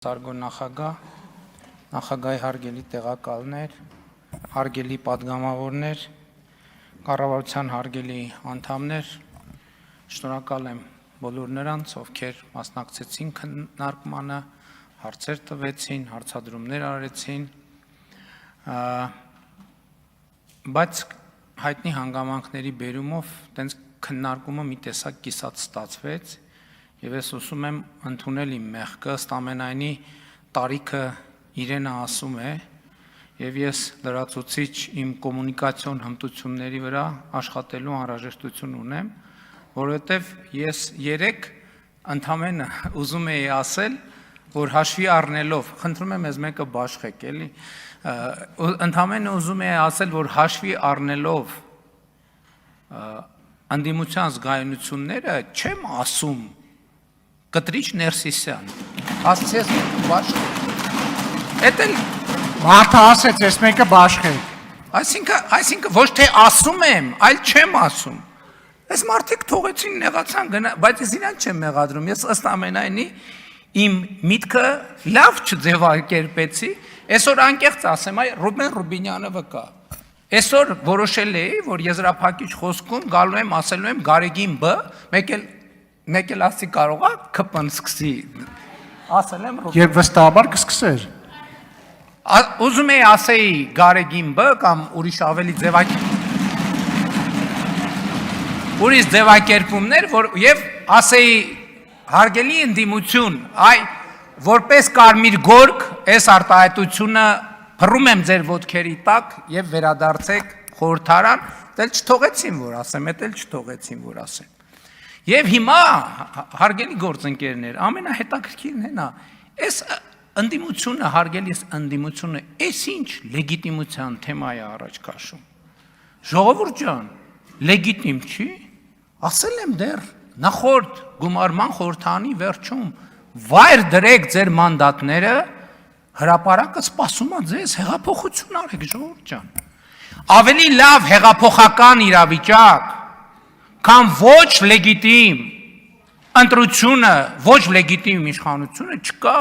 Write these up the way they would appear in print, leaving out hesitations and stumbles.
Սարգո նախագահ, նախագահի հարգելի տեղակալներ, հարգելի պատգամավորներ, կառավարության հարգելի անդամներ, շնորհակալ եմ բոլոր նրանց, ովքեր մասնակցեցին քննարկմանը, հարցեր տվեցին, հարցադրումներ արեցին, բայց հայտնի հանգամանքների բերումով տենց քննարկումը մի տեսակ կիսատ ստացվեց, եւ ես ուզում եմ ընդունել իմ մեղքը, ըստ ամենայնի տարիքը իրենը ասում է, եւ ես լրացուցիչ իմ կոմունիկացիոն հմտությունների վրա աշխատելու անհրաժեշտություն ունեմ, որովհետեւ ես երեք ընդամենը ուզում էի ասել, որ հաշվի առնելով, խնդրում եմ ես մեկը բաշխեք, էլի, ընդամենը ուզում էի ասել, որ հաշվի առնելով անդիմության զգայունությունները, չեմ ասում Կտրիչ Ներսիսյան, ասեց բաշխեք, էդ էլ մարդը ասեց, ես մեկը բաշխեք, այսինքն ոչ թե ասում եմ, այլ չեմ ասում, ես մարդիկ թողեցին նեղացան, բայց ես իրան չեմ մեղադրում, ես ըստ ամենայնի իմ միտքը լավ չձևակերպեցի, այսօր անկեղծ ասեմ, այ Ռուբեն Ռուբինյանը վկա, այսօր որոշել էի, որ եզրափակիչ խոսքում գալու եմ, ասելու եմ Գարեգին Բ, մեկ էլ ասի կարող է քպն սկսի, ասել եմ Ռուբեն։ Եվ վստահաբար կսկսեր։ Ուզում էի ասեի Գարեգին Բ կամ ուրիշ ավելի ձևակերպումներ, եւ ասեի հարգելի ընդդիմություն, որպես կարմիր գորգ, այս արտահայտությունը փռում եմ ձեր ոտքերի տակ եւ վերադարձեք խորհրդարան, դել չթողեցին որ ասեմ, էդ էլ չթողեցին որ ասեմ։ Եվ հիմա, հարգելի գործընկերներ, ամենահետաքրքիրն է նա, այս ընդդիմությունը, հարգելիս ընդդիմությունը, այս ինչ լեգիտիմության թեմա է առաջ քաշում։ Ժողովուրդ ջան, լեգիտիմ չի, ասել եմ դեռ նախորդ գումարման խորհրդանի վերջում, վայր դրեք ձեր մանդատները, հրապարակը սպասում է ձեզ, հեղափոխություն արեք, ժողովուրդ ջան։ Ավելի լավ հեղափոխական իրավիճակ Կամ ոչ լեգիտիմ ընտրությունը, ոչ լեգիտիմ իշխանությունը չկա,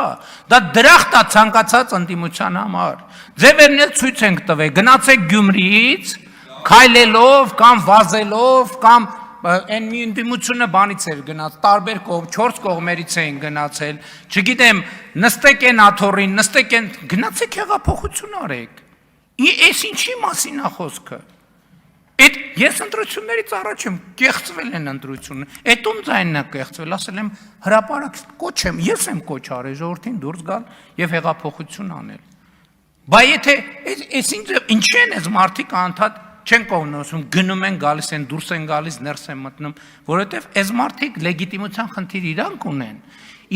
դա դրախտ է ցանկացած ընդդիմության համար։ Ձևերն ցույց ենք տվել, գնացեք Գյումրիից, քայլելով կամ վազելով կամ այն մի ընդդիմությունը բանից էր գնաց, տարբեր կողմ, 4 կողմերից էին գնացել, չգիտեմ, նստեք են աթոռին, նստեք են, գնացեք հեղափոխություն արեք։ Այս ինչի մասին է խոսքը։ Ես ընտրություններից առաջ եմ, կեղծվել են ընտրությունը, էդ ում ձայնն է կեղծվել, ասել եմ հրապարակ կոչ եմ, ես եմ կոչ արել ժողովրդին դուրս գալ եւ հեղափոխություն անել։ Բա եթե ինչի են այս մարդիկ անդադ չեն կողմնոսում, գնում են, գալիս են, դուրս են գալիս, ներս են մտնում, որովհետեւ այս մարդիկ լեգիտիմության խնդիր իրանք ունեն։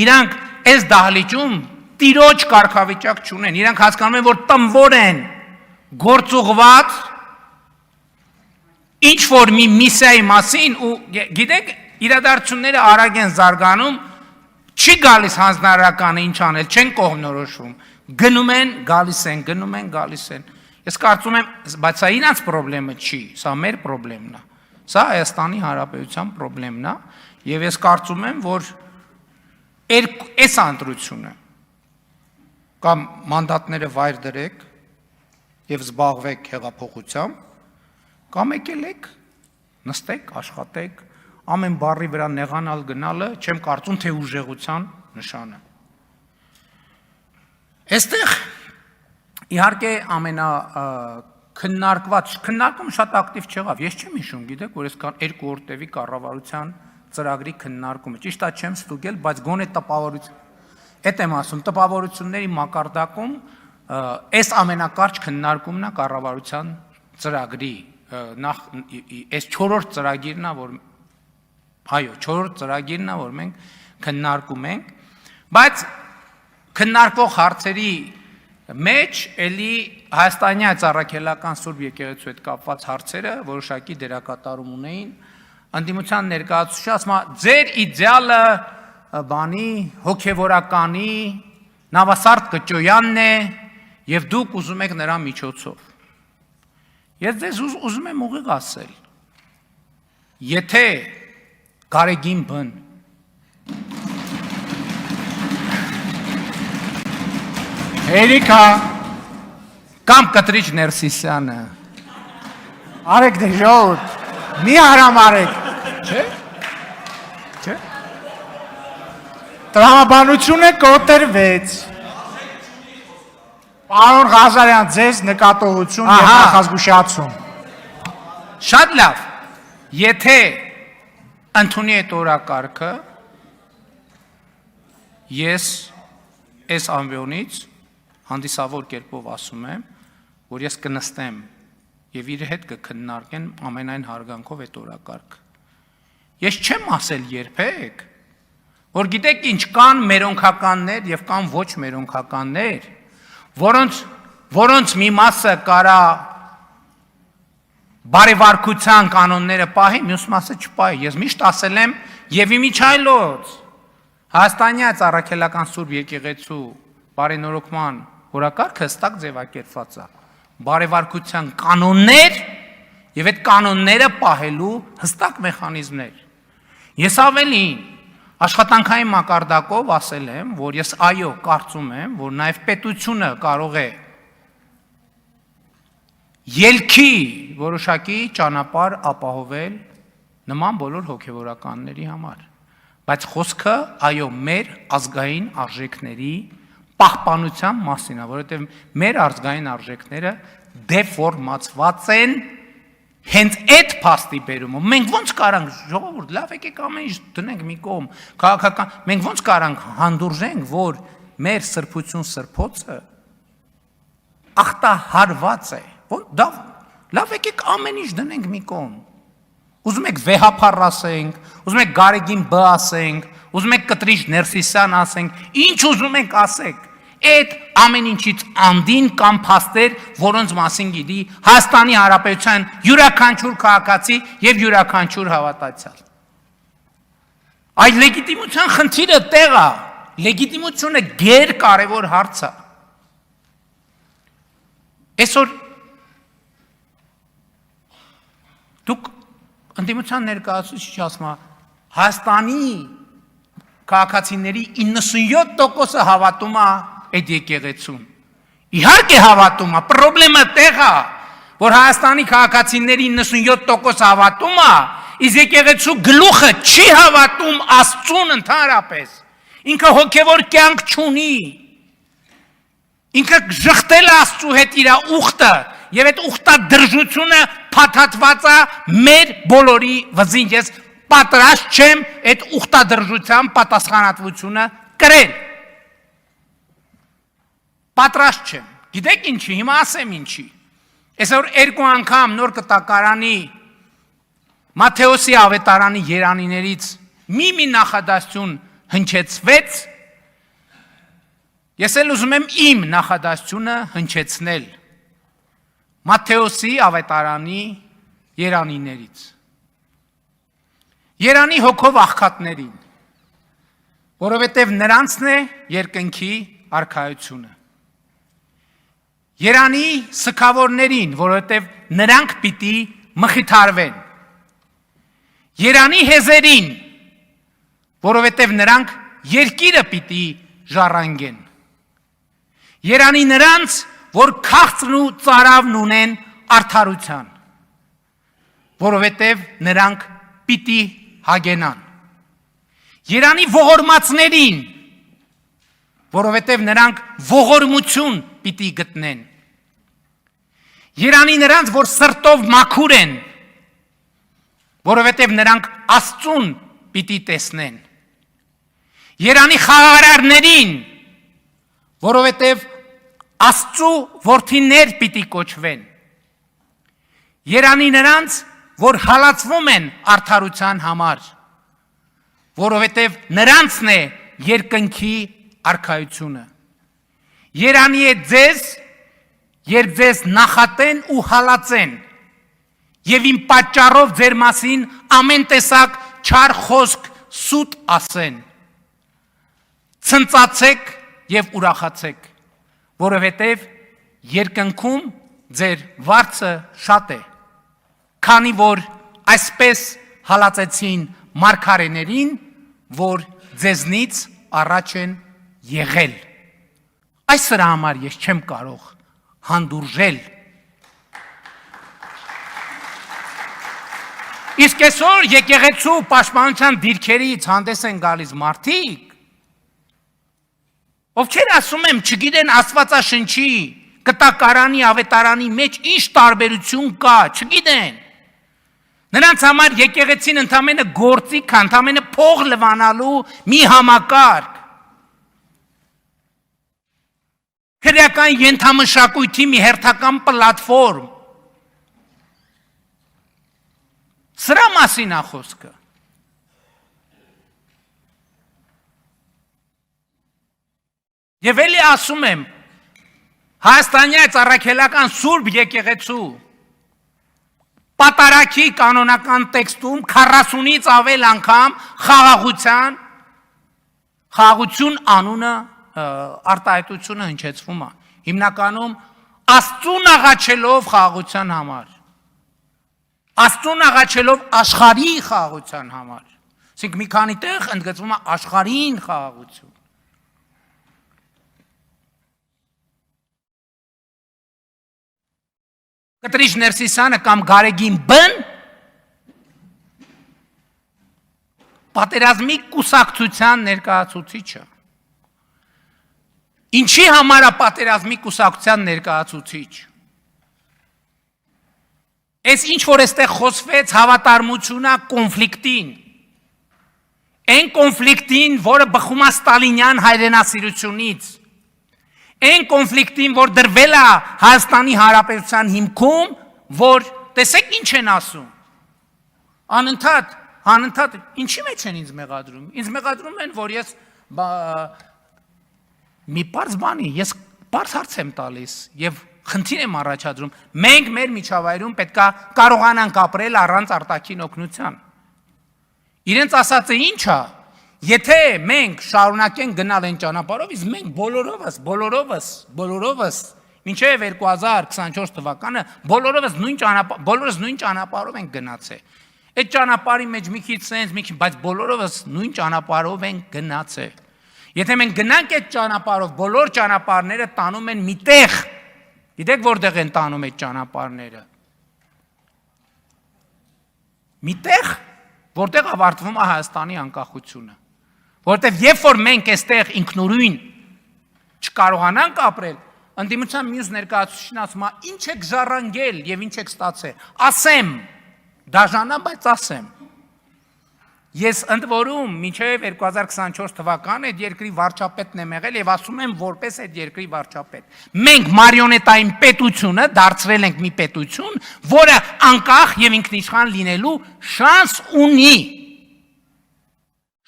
Իրանք այս դահլիճում տիրոջ կարգավիճակ չունեն, իրանք հասկանում են, որ տնվոր են, գործուղված ինչ որ մի միսիայի մասին ու գիտեք իրադարձությունները արագ են զարգանում չի գալիս հանձնարարականը ինչ անել չեն կողմնորոշվում գնում են գալիս են ես կարծում եմ բայց սա իրանց խնդրեմը չի սա մեր խնդրեմն է սա Հայաստանի Հանրապետության խնդրեմն է եւ ես կարծում եմ որ այս ընտրությունը կամ մանդատները վայր դրեք եւ զբաղվեք հեղափոխությամբ Կամ եկել եք, նստեք, աշխատեք, ամեն բառի վրա նեղանալ գնալը, չեմ կարծում, թե ուժեղության նշանը։ Այստեղ իհարկե քննարկումը շատ ակտիվ չեղավ, ես չեմ հիշում, գիտեք, որ ես 2 օր տևի կառավարության ծրագրի քննարկումը, ճիշտ է չեմ ստուգել, բայց գոնե տպավորություն, էդ եմ ասում, տպավորությունների մակարդակում այս ամենակարճ քննարկումն է կառավարության ծրագրի նախ այս 4-րդ ծրագիրն է որ այո 4-րդ ծրագիրն է որ մենք քննարկում ենք բայց քննարկվող հարցերի մեջ էլի հայաստանյան առաքելական Սուրբ եկեղեցու հետ կապված հարցերը որոշակի դերակատարում ունեին ընդդիմության ներկայացուցիչը ասում է ձեր իդեալը բանի հոգևորականի Նավասարդ Կճոյանն է եւ դուք ուզում եք նրա միջոցով Ես ձեզ ուզում եմ ուղիղ ասել, եթե Գարեգին Բ-ն Էրիկա, կամ Կտրիչ Ներսիսյանը։ արեք դե ժողովուրդ, մի հարամարեք։ Չէ՞։ Չէ՞։ Տրամաբանությունը կոտրվեց։ Պարոն Ղազարյան, ձեզ նկատողություն և Ահա։ նախազգուշացում։ Շատ լավ։ Եթե ընդունի այդ օրակարգը, ես այս ամբիոնից հանդիսավոր կերպով ասում եմ, որ ես կնստեմ եւ իր հետ կքննարկեն ամենայն հարգանքով այդ օրակարգը։ Ես չեմ ասել երբեք, որ գիտեք ինչ կան մերոնքականներ եւ կան ոչ մերոնքականներ, որոնց մի մասը կարա բարեվարկության կանոնները պահի, մյուս մասը չպահի։ Ես միշտ ասել եմ եւ իմիջայլոց Հայաստանյաց առաքելական Սուրբ եկեղեցու բարենորոգման օրակարգը հստակ ձևակերպված է։ Բարեվարկության կանոններ եւ այդ կանոնները պահելու հստակ մեխանիզմներ։ Ես ավելին աշխատանքային մակարդակով ասել եմ, որ ես այո, կարծում եմ, որ նաեւ պետությունը կարող է ելքի որոշակի ճանապարհ ապահովել նման բոլոր հոգեվորականների համար։ Բայց խոսքը այո մեր ազգային արժեքների պահպանության մասին է, որովհետև մեր ազգային արժեքները դեֆորմացված են հենց այդ փաստի բերումով։ Մենք ոնց կարանք ժողովուրդ, լավ եկեք ամեն ինչ դնենք մի կողմ, քաղաքական, մենք ոնց կարանք հանդուրժենք, որ մեր սրբություն սրբոցը ախտահարված է։ Լավ եկեք ամեն ինչ դնենք մի կողմ։ Ուզում եք վեհապար ասենք, ուզում եք Գարեգին Բ ասենք, ուզում եք Կտրիչ Ներսիսյան ասենք, ինչ ուզում եք ասեք, այդ ամեն ինչից անդին կամ փաստեր, որոնց մասին գիտի Հայաստանի Հանրապետության յուրաքանչյուր քաղաքացի եւ յուրաքանչյուր հավատացյալ։ Այդ լեգիտիմության խնդիրը տեղ է, լեգիտիմությունը գերկարևոր հարց է։ Այսօր դուք ընդդիմության ներկայացուցիչ ասում է Հայաստանի քաղաքացիների 97%-ը հավատում է այդ եկեղեցուն։ Իհարկե հավատում է, խնդրեմը տեղ է, որ Հայաստանի քաղաքացիների 97% հավատում է, իսկ եկեղեցու գլուխը չի հավատում Աստծուն ընդհանրապես։ Ինքը հոգևոր կյանք չունի։ Ինքը ժխտել է Աստծու հետ իր ուխտը, եւ այդ ուխտադրժությունը փաթաթված է մեր բոլորի վզին։ Ես պատրաստ չեմ այդ ուխտադրժության պատասխանատվությունը կրել։ Պատրաստ չեմ։ Գիտեք ինչի, հիմա ասեմ ինչի։ Այսօր երկու անգամ նոր կտակարանի Մատթեոսի ավետարանի երանիներից մի նախադասություն հնչեցվեց։ Ես էլ ուզում եմ իմ նախադասությունը հնչեցնել Մատթեոսի ավետարանի երանիներից։ Երանի հոգով աղքատներին, որովհետև նրանցն է երկնքի արքայությունը։ Երանի սքավորներին, որովհետև նրանք պիտի մխիթարվեն։ Երանի հեզերին, որովհետև նրանք երկիրը պիտի ժառանգեն։ Երանի նրանց, որ քաղցրն ու ծարավն ունեն արդարության, որովհետև նրանք պիտի հագենան։ Երանի ողորմածներին, որովհետև նրանք ողորմություն պիտի գտնեն։ Երանի նրանց, որ սրտով մաքուր են, որովհետև նրանք Աստծուն պիտի տեսնեն։ Երանի խաղաղարարներին, որովհետև Աստծու որդիներ պիտի կոչվեն։ Երանի նրանց, որ հալածվում են արդարության համար, որովհետև նրանցն է երկնքի արքայությունը։ Երանի է ձեզ, երբ ձեզ նախատեն ու հալածեն, եւ իմ պատճառով ձեր մասին ամեն տեսակ չար խոսք սուտ ասեն։ Ցնծացեք եւ ուրախացեք, որովհետև երկնքում ձեր վարձը շատ է, քանի որ այսպես հալածեցին մարգարեներին, որ ձեզնից առաջ են եղել։ Այս սրա համար ես չեմ կարող հանդուրժել։ Իսկ այսօր եկեղեցու պաշտպանության դիրքերից հանդես են գալիս մարդիկ, ովքեր ասում եմ չգիտեն Աստվածաշնչի, կտակարանի, ավետարանի մեջ ինչ տարբերություն կա, չգիտեն։ Նրանց համար եկեղեցին ընդամենը գործիք, ընդամենը փող լվանալու մի համակարգ։ Քրեական ենթամշակույթի մի հերթական պլատֆորմ։ Սրա մասին է խոսքը։ Եվ էլի ասում եմ, Հայաստանյաց առաքելական Սուրբ եկեղեցու պատարագի կանոնական տեքստում 40-ից ավել անգամ խաղաղություն անունը արտահայտությունը հնչեցվում է։ Հիմնականում Աստծուն աղաչելով խաղաղության համար։ Աստծուն աղաչելով աշխարհի խաղաղության համար։ Այսինքն մի քանի տեղ ընդգծվում է աշխարհին խաղաղություն։ Կտրիչ Ներսիսյանը կամ Գարեգին Բ-ն պատերազմի կուսակցության ներկայացուցիչը։ Ինչի համար է պատերազմի կուսակցության ներկայացուցիչ։ Այս ինչ որ այստեղ խոսվեց հավատարմությունա կոնֆլիկտին։ Այն կոնֆլիկտին, որը բխում է ստալինյան հայրենասիրությունից։ Այն կոնֆլիկտին, որ դրվել է Հայաստանի Հանրապետության հիմքում, որ տեսեք ինչ են ասում։ Անընդհատ ինչի մեջ են ինձ մեղադրում։ Ինձ մեղադրում են, որ ես մի պարզ բանի, ես պարզ հարց եմ տալիս եւ խնդիր եմ առաջադրում։ Մենք մեր միջավայրում պետքա կարողանանք ապրել առանց արտաքին օգնության։ Իրենց ասածը ինչ է։ Եթե մենք շարունակենք գնալ այն ճանապարհով, իսկ մենք բոլորովս մինչև 2024 թվականը բոլորովս նույն ճանապարհով ենք գնացել։ Այդ ճանապարհի մեջ մի քիչ սենց, մի քիչ, բայց բոլորովս նույն ճանապարհով ենք գնացել։ Եթե մենք գնանք այդ ճանապարհով, բոլոր ճանապարհները տանում են միտեղ։ Գիտեք որտեղ են տանում այդ ճանապարհները։ Միտեղ, որտեղ ավարտվում է Հայաստանի անկախությունը։ Որտեվ երբ որ մենք այստեղ ինքնուրույն չկարողանանք ապրել, ընդդիմության մյուս ներկայացուցիչն ասում է, ինչ եք ժառանգել եւ ինչ եք ստացել։ Ասեմ, դաժանա, բայց ասեմ։ Ես ընդ որում մինչև 2024 թվականը այդ երկրի վարչապետն եմ եղել եւ ասում եմ որպես այդ երկրի վարչապետ։ Մենք մարիոնետային պետությունը դարձրել ենք մի պետություն, որը անկախ եւ ինքնիշխան լինելու շանս ունի։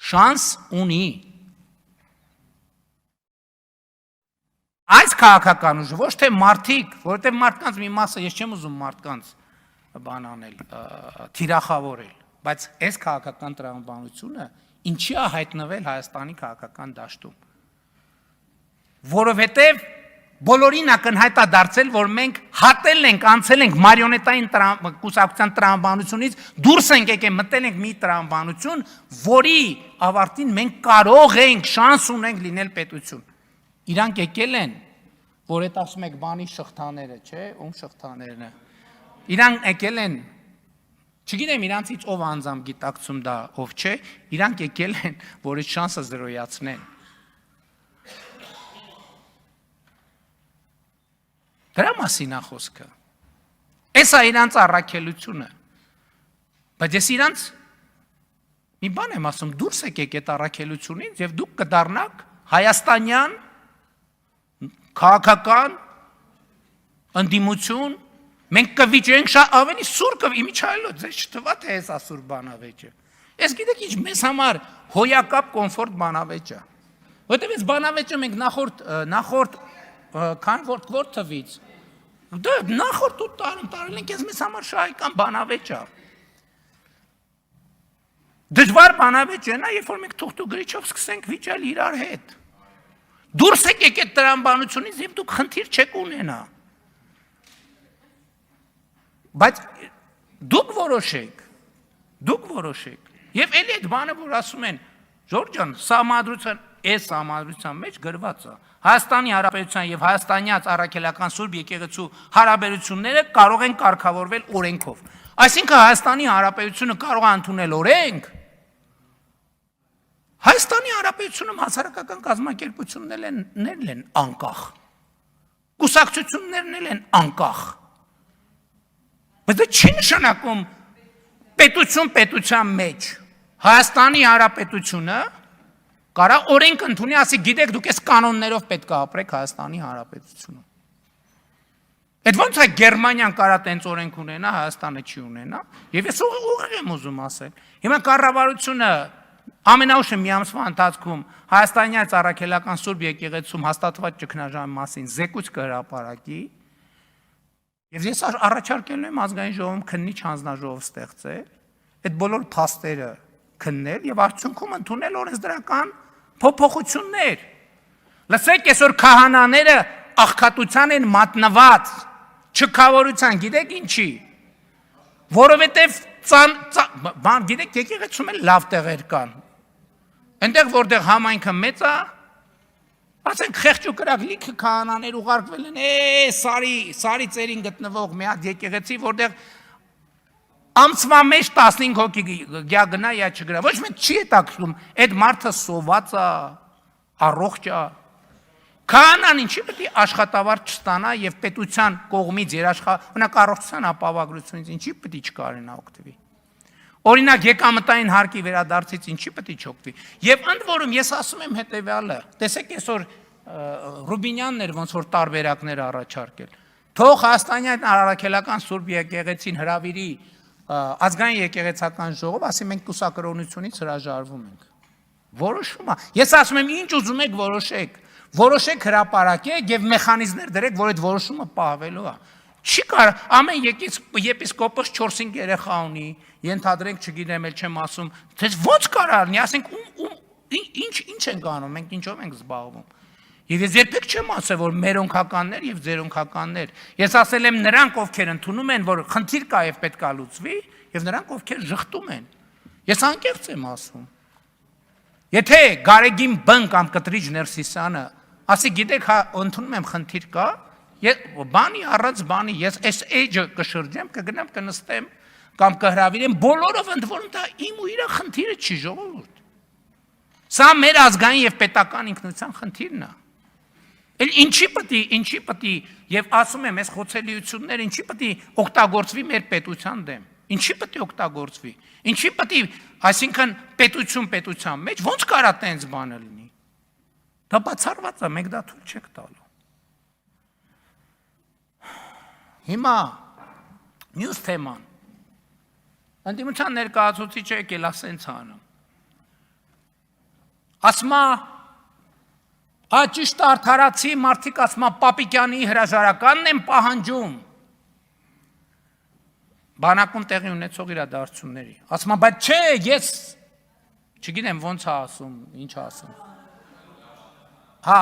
Շանս ունի։ Այս քաղաքական ուժը ոչ թե մարդիկ, որովհետև մարդկանց մի մասը, ես չեմ ուզում մարդկանց բան անել, թիրախավորել, բայց այս քաղաքական տրամաբանությունը ինչի է հայտնվել Հայաստանի քաղաքական դաշտում։ Որովհետև բոլորին ակնհայտ է դարձել, որ մենք հատել ենք, անցել ենք մարիոնետային կուսակցության տրամաբանությունից, դուրս ենք եկել, մտել ենք մի տրամաբանություն, որի ավարտին մենք կարող ենք, շանս ունենք լինել պետություն։ Իրանք եկել են, որ այդ ասում եք բանի շղթաները, չէ՞, ում շղթաներն է։ Իրանք եկել են, չգիտեմ իրանցից ով անձամբ գիտակցում դա ով չէ, իրանք եկել են, որ այդ շանսը զրոյացնեն։ Դրա մասին է խոսքը։ Էս է իրանց առաքելությունը։ Բայց ես իրանց մի բան եմ ասում, դուրս եկեք այդ առաքելությունից եւ դուք կդառնաք հայաստանյան քաղաքական ընդդիմություն, մենք կվիճենք շատ ավելի սուր իմիջայլո, ձեզ չթվա թե էս ասուր բանավեճը։ Ես գիտեք ինչ մեզ համար հոյակապ կոմֆորտ բանավեճ է։ Որտեւ այս բանավեճը մենք նախորդ քան որ թվից Դա նախորդ 8 տարին ենք, ես մեզ համար շահեկան բանավեճ է։ Դժվար բանավեճ է նա, երբ որ մենք թուղթ ու գրիչով սկսենք վիճել իրար հետ։ Դուրս եկեք այդ տրամաբանությունից եւ դուք խնդիր չեք ունենա։ Բայց դուք որոշեք։ Եվ էլի այդ բանը, որ ասում են, Ժորժ ջան, սահմանադրության այս համադրության մեջ գրված է։ Հայաստանի Հանրապետության եւ հայաստանյաց առաքելական Սուրբ եկեղեցու հարաբերությունները կարող են կարգավորվել օրենքով։ Այսինքն Հայաստանի Հանրապետությունը կարող է ընդունել օրենք, Հայաստանի Հանրապետությունում հասարակական կազմակերպություններն են անկախ, կուսակցություններն են անկախ, բայց դա չի նշանակում պետություն պետության մեջ Հայաստանի Հանրապետությունը կարա օրենք ընդունի, ասի գիտեք դուք այս կանոններով պետք է ապրեք Հայաստանի Հանրապետությունում։ Այդ ոնց է Գերմանիան կարա տենց օրենք ունենա, Հայաստանը չի ունենա, եւ ես ուղիղ եմ ուզում ասել։ Հիմա կառավարությունը ամենաուշը մի ամսվա ընթացքում հայաստանյաց առաքելական Սուրբ եկեղեցում հաստատված ճգնաժամի մասին զեկույց կհրապարակի, եւ ես առաջարկել եմ ազգային ժողովում քննիչ հանձնաժողով ստեղծել, այդ բոլոր փաստերը քննել եւ արդյունքում ընդունել օրենսդրական փոփոխություններ։ Լսեք, այսօր քահանաները աղքատության են մատնված, չքավորության, գիտեք ինչի։ Որովհետեւ բան գիտեք, եկեղեցում էլ լավ տեղեր կան։ Այնտեղ որտեղ համայնքը մեծ է, ասենք խեղճ ու կրակ լիքը քահանաներ ուղարկվել են, սարի ծերին գտնվող մի հատ եկեղեցի, որտեղ ամսվա մեջ 15 հոգի գնա, յա չգրա։ Ոչ մեկ չի հետաքրքրում, այդ մարդը սոված է, առողջ է։ Քահանան ինչի պետք է աշխատավարձ չստանա եւ պետության կողմից երաշխավորական առողջության ապահովագրությունից ինչի պետք է չկարենա օգտվի։ Օրինակ եկամտային հարկի վերադարձից ինչի պետք է չօգտվի։ Եվ ընդ որում ես ասում եմ հետեւյալը, տեսեք այսօր Ռուբինյանն էր ոնց որ տարբերակներ առաջարկել։ Թող Հայաստանյան առաքելական Սուրբ եկեղեցին հրավիրի ազգային եկեղեցական ժողով, ասի մենք կուսակրոնությունից հրաժարվում ենք։ Որոշումը։ Ես ասում եմ ինչ ուզում եք որոշեք։ Որոշեք հրապարակեք եւ մեխանիզմներ դրեք, որ այդ որոշումը պահվելու է։ Չի կար ամեն եպիսկոպոս 4-5 երեխա ունի, ենթադրենք, չգիտեմ, էլ չեմ ասում, թե ո՞նց կարա լինի, ասենք ինչ ենք անում, մենք ինչով ենք զբաղվում։ Եվ ես երբեք չեմ ասել, որ մերոնքականներ եւ ձերոնքականներ։ Ես ասել եմ նրանք, ովքեր ընդունում են, որ խնդիր կա եւ պետք է լուծվի, եւ նրանք, ովքեր ժխտում են։ Ես անկեղծ եմ ասում։ Եթե Գարեգին Բն կամ Կտրիչ Ներսիսյանը ասի գիտեք, ընդունում եմ խնդիր կա, բանի առանց բանի, ես այս էջը կշրջեմ, կգնամ կնստեմ կամ կհրավիրեմ, բոլորով ընդ որում դա իմ ու իր խնդիրը չի ժողովուրդ։ Սա մեր ազգային եւ պետական ինքնության խնդիրն է։ Էլ ինչի պետք է եւ ասում եմ, այս խոցելիությունները ինչի պետք է օգտագործվի մեր պետության դեմ։ Ինչի պետք է օգտագործվի։ Ինչի պետք է, այսինքն պետության մեջ ո՞նց կարա տենց բանը լինի։ Դա բացառված է, մենք դա թույլ չեք տալու։ Հիմա մյուս թեման։ Ընդդիմության ներկայացուցիչը եկել է սենց անում։ Ասма ճիշտ արդարացի մարդիկ ասма Պապիկյանի հրաժարականն են պահանջում։ Բանակում տեղի ունեցող իրադարձությունների։ Ասма, բայց չէ, ես չգիտեմ ոնց է ասում, ինչ է ասում։ Հա,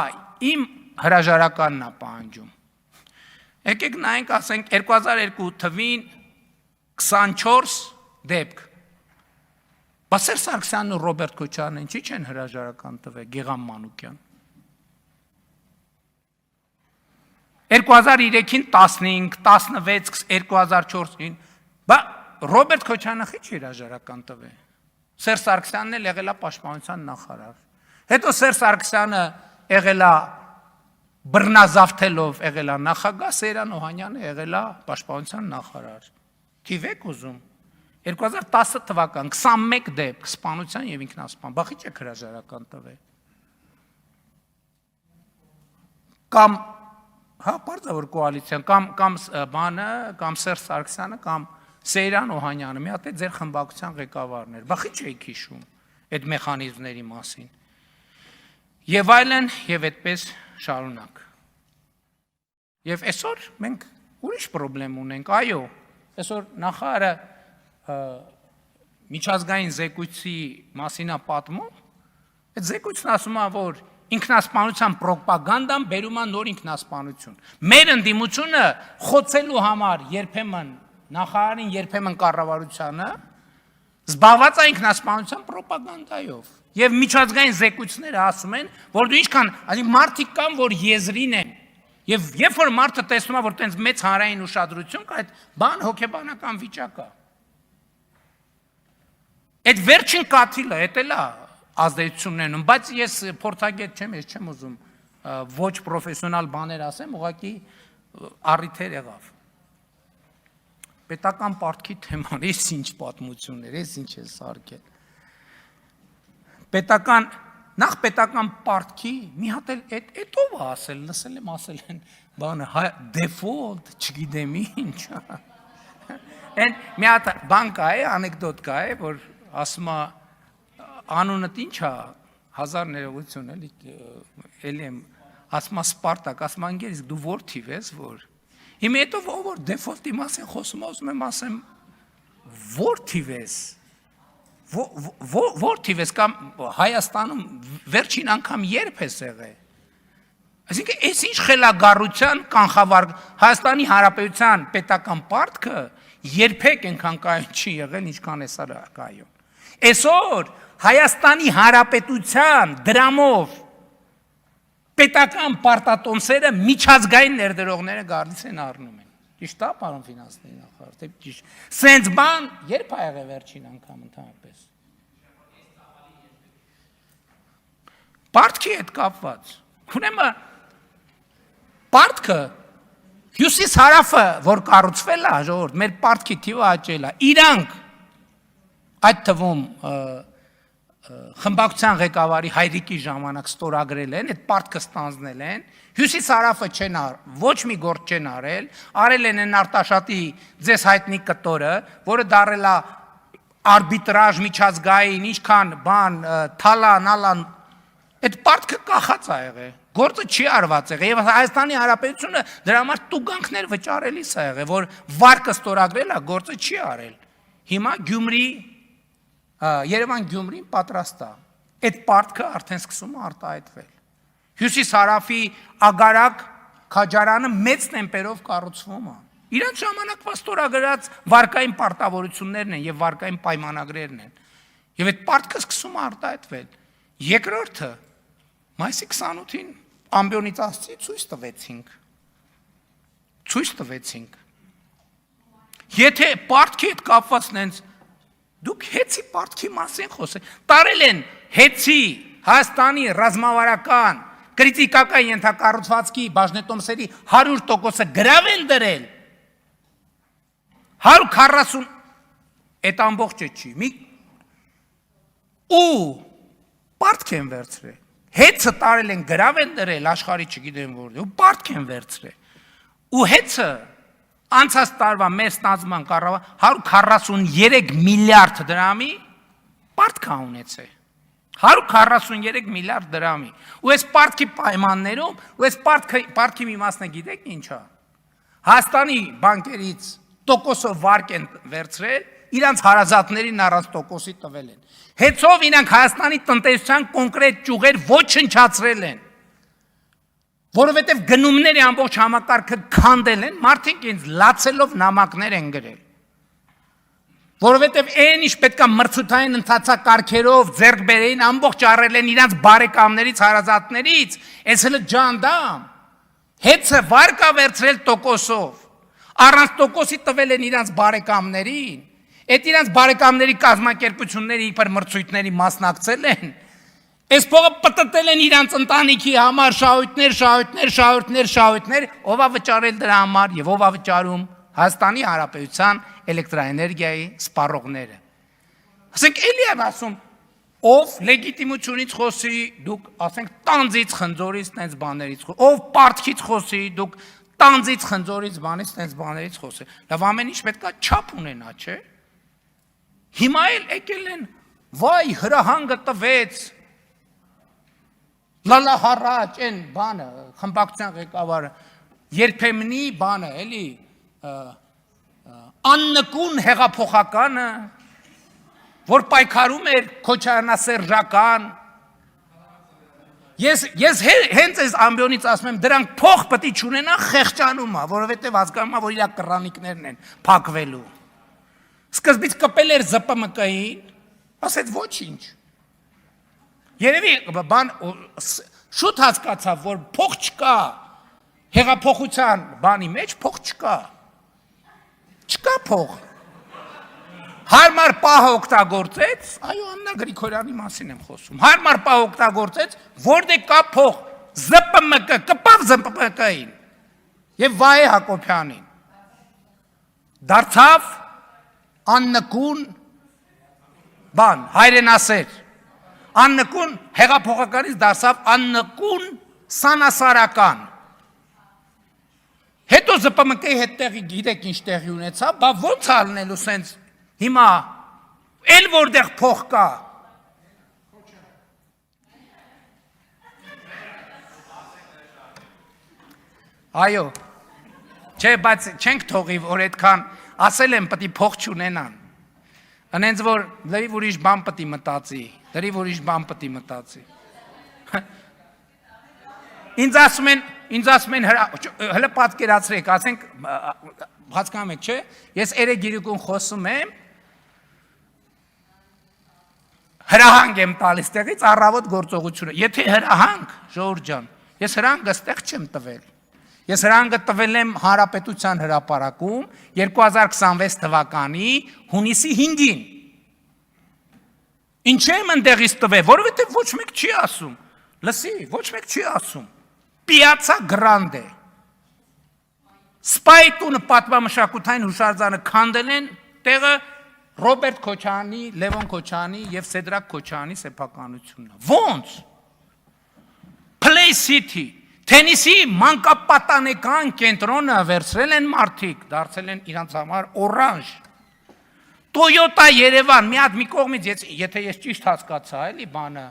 իմ հրաժարականն է պահանջում։ Եկեք նայենք, ասենք 2002 թվին 24 դեպք։ Բասեր Սարգսյանն ու Ռոբերտ Քոչարյանն ինչի չեն հրաժարական տվել, Գեգամ Մանուկյան։ 2003-ին 15, 16, 2004-ին, բա Ռոբերտ Քոչարյանը քիչ հրաժարական տվել։ Սերժ Սարգսյանն էլ եղել է պաշտպանության նախարար։ Հետո Սերժ Սարգսյանը եղել է բռնազավթելով եղել է նախագահ, Սեյրան Օհանյանը եղել է պաշտպանության նախարար։ Թիվեք ուզում 2010 թվական 21 դեպք սպանության եւ ինքնասպան, բա քիչ է հրաժարական տվել։ Կամ հա, բարձր որ կոալիցիան կամ բանը, կամ Սերժ Սարգսյանը, կամ Սեյրան Օհանյանը, մի հատ է ձեր խմբակցության ղեկավարներ, բա քիչ եք հիշում այդ մեխանիզմների մասին։ Եվ այլն, եւ այդպես շարունակ։ Եվ այսօր մենք ուրիշ խնդրեմ ունենք, այո, այսօր նախարարը միջազգային զեկույցի մասին է պատմում, այդ զեկույցն ասում է, որ ինքնասպանության պրոպագանդան բերում է նոր ինքնասպանություն։ Մեր ընդդիմությունը խոցելու համար երբեմն նախարարին, երբեմն կառավարությանը զբաղված է ինքնասպանության պրոպագանդայով։ Եվ միջազգային զեկույցները ասում են, որ դու ինչքան, այսինքն մարդիկ կան, որ եզրին են։ Եվ երբ որ մարդը տեսնում է, որ տենց մեծ հանրային ուշադրություն կա, այդ բան հոգեբանական վիճակ է։ Այդ վերջին կաթիլը, էդ էլ է ազդեցությունն ունեն, բայց ես փորձագետ չեմ, ես չեմ ուզում ոչ պրոֆեսիոնալ բաներ ասեմ, ուղղակի առիթեր եղավ։ Պետական պարտքի թեման, ես ինչ պատմություններ, ես ինչ է սարքել։ Նախ պետական պարտքի մի հատ էլ այդ ով է ասել, լսել եմ ասել են բանը, դեֆոլտ, չգիտեմ ինչ։ Են մի հատ բան կա է, անեկդոտ կա է, որ ասում է անունդ ինչ է, 1000 ներողություն էլի եմ, ասում է Սպարտակ, ասում է անգերից դու որ թիվ ես, որ։ Հիմա հետո որ դեֆոլտի մասին խոսում եմ ասեմ, որ թիվ ես, որ թիվ ես կամ Հայաստանում վերջին անգամ երբ ես եղել։ Այսինքն այս ինչ խելագարության կանխավար Հայաստանի Հանրապետության պետական պարտքը երբեք այնքան կայուն չի եղել, ինչքան էսա կայուն։ Այսօր Հայաստանի Հանրապետության դրամով պետական պարտատոմսերը միջազգային ներդրողները գալիս են առնում են։ Ճիշտ է, պարոն ֆինանսների նախարար, թե ճիշտ։ Սենց բան երբ ա եղել վերջին անգամ ընդհանրապես։ Պարտքի հետ կապված։ Ուրեմն պարտքը հյուսիս հարավը, որ կառուցվել է, ժողովուրդ, մեր պարտքի թիվը աճել է։ Իրանք այդ թվում խմբակցության ղեկավարի հայրիկի ժամանակ ստորագրել են, այդ պարտքը ստանձնել են, հյուսիս հարավը չեն ոչ մի գործ չեն արել են Արտաշատի ձեզ հայտնի կտորը, որը դարել է արբիտրաժ միջազգային, ինչքան բան, թալան, այդ պարտքը կախած է եղել, գործը չի արված եղել, եւ Հայաստանի Հանրապետությունը դրա համար տուգանքներ վճարելիս է եղել, որ վարկը ստորագրել է, գործը չի արել։ Հիմա Գյումրի Երևան-Գյումրին պատրաստ է։ Այդ պարտքը արդեն սկսում է արտահայտվել։ Հյուսիս-հարավի ագարակ քաջարանը մեծ տեմպերով կառուցվում է։ Իրանց ժամանակվա ստորագրած վարկային պարտավորություններն են եւ վարկային պայմանագրերն են։ Եվ այդ պարտքը սկսում է արտահայտվել։ Երկրորդը մայիսի 28-ին ամբիոնից ասցի ցույց տվեցինք։ Եթե պարտքի հետ կապված նենց դուք հեցի պարտքի մասին խոսեք, տարել են հեցի Հայաստանի ռազմավարական կրիտիկական ենթակառուցվածքի բաժնետոմսերի 100%-ը գրավ են դրել, 140, այդ ամբողջը չի, ու պարտք են վերցրել, հեցը տարել են գրավ են դրել, աշխարհի չգիտեմ որ, ու պարտք են վերցրել, ու հեցը անցած տարվա մեր ստանձնման կառավարությունը 143 միլիարդ դրամի պարտք է ունեցել։ 143 միլիարդ դրամի։ Ու այս պարտքի պայմաններում, ու այս պարտքի մի մասն է գիտեք ինչ է։ Հայաստանի բանկերից տոկոսով վարկ են վերցրել, իրանց հարազատներին առանց տոկոսի տվել են։ Հեցով իրանք Հայաստանի տնտեսության կոնկրետ ճյուղեր ոչնչացրել են։ Որովհետև գնումների ամբողջ համակարգը քանդել են, մարդիկ ինձ լացելով նամակներ են գրել։ Որովհետև այն ինչ պետքա մրցութային ընթացակարգերով ձեռք բերեին, ամբողջ առել են իրանց բարեկամներից, հարազատներից, այս հենց ջանդամ, հեցը վարկա վերցրել տոկոսով, առանց տոկոսի տվել են իրանց բարեկամներին, այդ իրանց բարեկամների կազմակերպությունների իբր մրցույթների մասնակցել են, այս փողը պտտել են իրանց ընտանիքի համար շահույթներ, ով է վճարել դրա համար եւ ով է վճարում Հայաստանի Հանրապետության էլեկտրաէներգիայի սպառողները։ Ասենք էլի եմ ասում, ով լեգիտիմությունից խոսի, դուք ասենք տանձից, խնձորից, տենց բաներից, ով պարտքից խոսի, դուք տանձից, խնձորից, բանից, տենց բաներից խոսի։ Լավ, ամեն ինչ պետքա չափ ունենա, չէ՞։ Հիմա էլ եկել են, վայ, հրահանգը տվեց, լալա հառաջ, են բանը, խմբակցության ղեկավարը, երբեմնի բանը, էլի, աննկուն հեղափոխականը, որ պայքարում էր քոչարանասերժական, ես հենց այս ամբիոնից ասում եմ, դրանք փող պետք է չունենան խեղճանում է, որովհետև հասկանում է, որ իրա կռանիկներն են փակվելու։ Սկզբից կպել էր ԶՊՄԿ-ին, ասեց ոչինչ։ Երևի բան շուտ հասկացավ, որ փող չկա։ Հեղափոխության բանի մեջ փող չկա։ Չկա փող։ Հարմար պահ օգտագործեց, այո, Աննա Գրիգորյանի մասին եմ խոսում։ Հարմար պահ օգտագործեց, որտեղ կա փող, ԶՊՄԿ, կպավ ԶՊՄԿ-ին։ Եվ Վահե Հակոբյանին։ Դարձավ աննկուն բան, հայրենասեր։ Աննկուն հեղափոխականից դարձավ աննկուն սանասարական։ Հետո ԶՊՄԿ-ի հետ տեղի գիտեք ինչ տեղի ունեցավ, բա ո՞նց ալնելու սենց հիմա էլ որտեղ փող կա։ Այո։ Չէ, բայց չենք թողի, որ այդքան ասել եմ պետք է փող չունենան։ Անենց որ լրիվ ուրիշ բան պետք է մտածի, լրիվ ուրիշ բան պետք է մտածի։ Ինձ ասում են հələ պատկերացրեք, ասենք հասկանում եք, չէ՞։ Ես երեգիրիկուն խոսում եմ, հրահանգ եմ տալիս տեղից առավոտ գործողությունը։ Եթե հրահանգ, Ժողովուրդ ջան, ես հրահանգը ստեղ չեմ տվել։ Ես հրահանգը տվել եմ Հանրապետության հրապարակում 2026 թվականի հունիսի 5-ին։ Ինչ եմ ընդեղից տվել, որովհետև ոչ մեկ չի ասում։ Լսի, ոչ մեկ չի ասում։ Պիացա Գրանդե։ Սպայտունը պատմամշակութային հուշարձանը քանդել են տեղը Ռոբերտ Քոչարյանի, Լևոն Քոչարյանի եւ Սեդրակ Քոչարյանի սեփականությունն է։ Ոնց։ Play City, Թենիսի մանկապատանեկան կենտրոնը վերցրել են մարդիկ, դարձել են իրանց համար օրանժ։ Toyota Երևան, մի հատ մի կողմից, եթե ես ճիշտ հասկացա, էլի բանը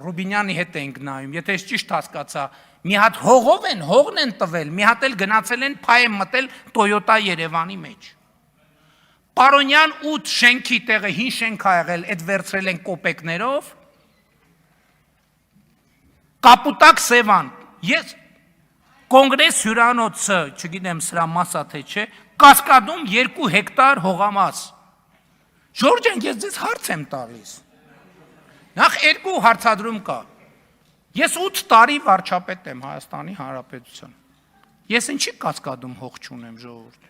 Ռուբինյանի հետ ենք նայում, եթե ես ճիշտ հասկացա, մի հատ հողն են տվել, մի հատ էլ գնացել են փայ են մտել Toyota Երևանի մեջ։ Պարոնյան 8 շենքի տեղը հին շենք ա եղել, այդ վերցրել են կոպեկներով։ Կապուտակ Սևան, ես կոնգրես հյուրանոցը, չգիտեմ սրա մասա թե չէ, Կասկադում 2 հեկտար հողամաս։ Ժորժ ջան, ես ձեզ հարց եմ տալիս։ Նախ 2 հարցադրում կա։ Ես 8 տարի վարչապետ եմ Հայաստանի Հանրապետության։ Ես ինչի Կասկադում հող չունեմ, ժողովուրդ։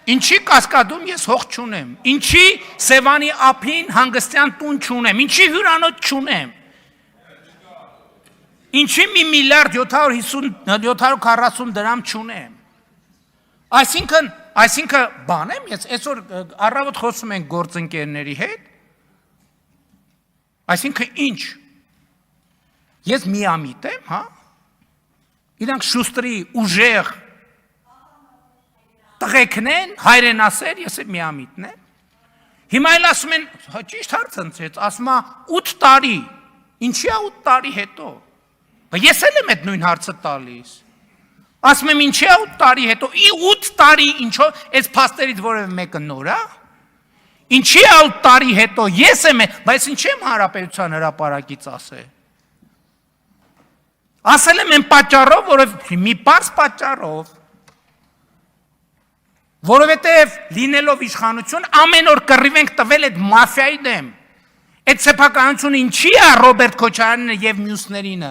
Ինչի Կասկադում ես հող չունեմ։ Ինչի Սևանի ափին հանգստյան տուն չունեմ։ Ինչի հյուրանոց չունեմ։ Ինչի 1 միլիարդ 740 դրամ չունեմ։ Այսինքն բան եմ, ես այսօր առավոտ խոսում ենք գործընկերների հետ, այսինքն ինչ, ես միամիտ եմ, հա, իրանք շուստրի ուժեղ տղեկն են, հայրենասեր, ես եմ միամիտն եմ, հիմա էլ ասում են, ճիշտ հարց ընցեց, ասում է 8 տարի, ինչի է 8 տարի հետո, ես էլ եմ այդ նույն հարցը տալիս, ասում եմ ինչի է 8 տարի հետո, 8 տարի ինչով, այս փաստերից որևէ մեկը նոր է, ինչի է 8 տարի հետո, ես եմ, բայց ինչի եմ Հանրապետության հրապարակից ասել, ասել եմ են պատճառով, մի պարզ պատճառով, որովհետև լինելով իշխանություն, ամեն օր կռիվ ենք տվել այդ մաֆիայի դեմ, այդ սեփականությունը ինչի է Ռոբերտ Քոչարյանինը և մյուսներինը,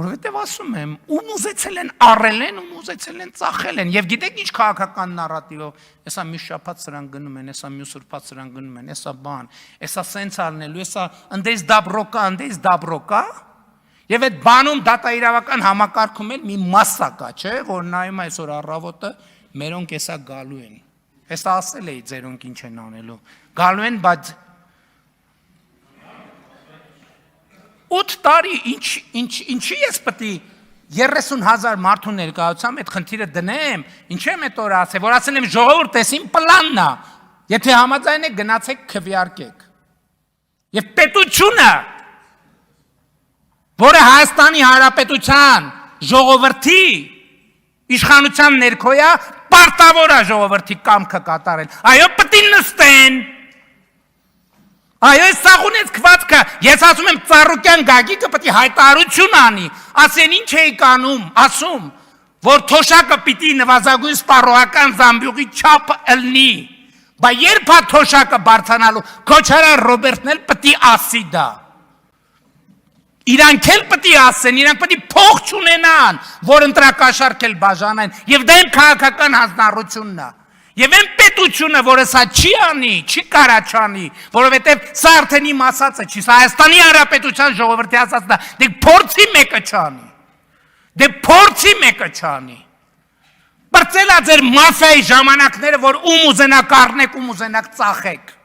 որովհետև ասում եմ, ում ուզեցել են առել են, ում ուզեցել են ծախել են, և գիտեք ինչ քաղաքական նարատիվով, եսա մի շաբաթ սրան գնում են, եսա մյուս ուրբաթ սրան գնում են, եսա բան, եսա սենց արնելու, եսա ընդես դաբրոկա, և այդ բանում դատաիրավական համակարգում էլ մի մասսա կա, չէ, որ նայում այսօր առավոտը մերոնք եսա գալու են, եսա ասել էի ձերոնք ինչ են անելու, գալու են, բայց 8 տարի, ինչի ես պտի 30,000 մարդու ներկայությամբ այդ խնդիրը դնեմ, ինչ եմ էտ օր ասել, որ ասել եմ ժողովուրդ ես իմ պլանն է, եթե համաձայն եք գնացեք քվեարկեք։ Եվ պետությունը, որը Հայաստանի Հանրապետության ժողովրդի իշխանության ներքոյա, պարտավոր է ժողովրդի կամքը կատարել, այո պտի նստեն, այո այս սաղունեց կվածքը, ես ասում եմ Ծառուկյան Գագիկը պտի հայտարարություն անի, ասեն ինչ էիք անում, ասում, որ թոշակը պիտի նվազագույն սպառողական զամբյուղի չափ ըլնի, Բա երբ է թոշակը բարձանալու, Քոչարյան Ռոբերտն էլ պտի ասի դա։ Իրանք էլ պտի ասեն, իրանք պտի փող չունենան, որ ընտրակաշառք էլ բաժանեն, եւ դա իմ քաղաքական հանձնառությունն է։ Եվ այն պետությունը, որը սա չի անի, չի կարա չանի, որովհետև սա արդեն իմ ասածը չի, սա Հայաստանի Հանրապետության ժողովրդի ասածն է, դե փորձի մեկը չանի։ Դե փորձի մեկը չանի։ Բրծելա ձեր մաֆիայի ժամանակները, որ ում ուզենաք առնեք, ում ուզենաք ծախեք։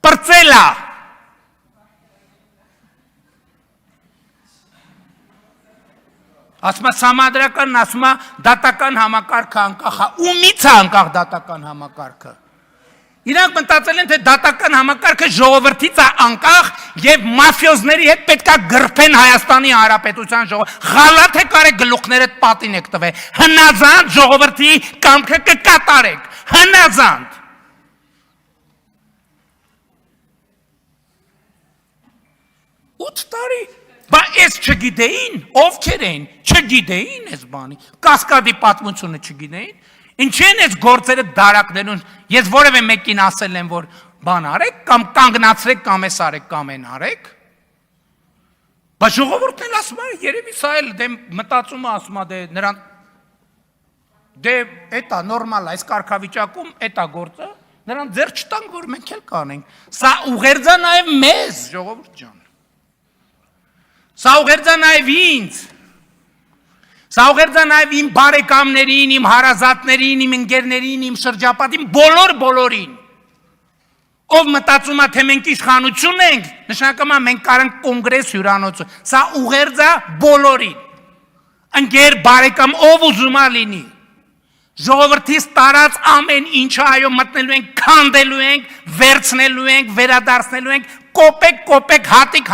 Բրծելա։ Ասում է համադրականն ասում է դատական համակարգը անկախ է, ումից է անկախ դատական համակարգը։ Իրանք մտածել են, թե դատական համակարգը ժողովրդից է անկախ եւ մաֆիոզների հետ պետքա գրփեն Հայաստանի Հանրապետության ժողովուրդ։ Խալաթ եք արեք գլուխներդ պատին եք տվել։ Հնազանդ ժողովրդի կամքը կկատարեք։ Հնազանդ։ Ութ տարի Բա ես չգիտեին, ովքեր էին, չգիտեին ես բանի, կասկադի պատմությունը չգիտեին, ինչ են ես գործերը դարակներուն, ես որևէ մեկին ասել եմ, որ բան արեք, կամ կանգնացրեք, կամ ես արեք, կամ են արեք, բա ժողովուրդն էլ ասում է, երևի սա էլ դե մտածում է, ասում է, դե նրան, դե էտա նորմալ է, այս կարգավիճակում էտա գործը, նրան ձեր չտանք, որ մենք էլ կանենք, սա ուղերձա նաև մեզ, ժողովուրդ ջան։ Սա ուղերձա նաև ինձ, սա ուղերձա նաև իմ բարեկամներին, իմ հարազատներին, իմ ընկերներին, իմ շրջապատին, բոլորին, ով մտածում է, թե մենք իշխանություն ենք, նշանակում է մենք կարանք կոնգրես հյուրանոցը, սա ուղերձա բոլորին, ընկեր բարեկամ, ով ուզում է լինի, ժողովրդից տարած ամեն ինչը այո մտնելու ենք, քանդելու ենք, վերցնելու ենք, վերադարձնելու ենք, կոպեկ, հատիկ,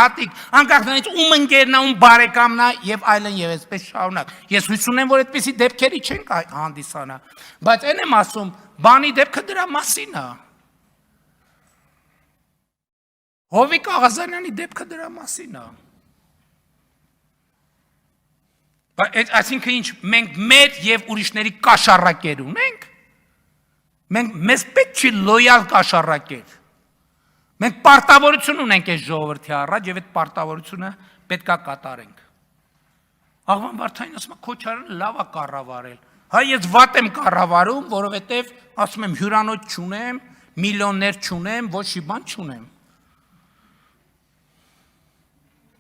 անկախ նրանից ում ընկերն է, ում բարեկամն է եւ այլն եւ այսպես շարունակ։ Ես հույս ունեմ, որ այդպիսի դեպքերի չենք հանդիսանա, բայց այն եմ ասում, բանի դեպքը դրա մասին է։ Հովիկ Աղազարյանի դեպքը դրա մասին է։ Այսինքն ինչ, մենք մեր եւ ուրիշների կաշառակեր ունենք, մեզ պետք չի լոյալ կաշառակեր, մենք պարտավորություն ունենք այս ժողովրդի առաջ եւ այդ պարտավորությունը պետքա կատարենք։ Աղվան Վարդանյանն ասում է Քոչարյանը լավ է կառավարել, հա ես վատ եմ կառավարում, որովհետեւ ասում եմ հյուրանոց չունեմ, միլիոններ չունեմ, ոչ մի բան չունեմ,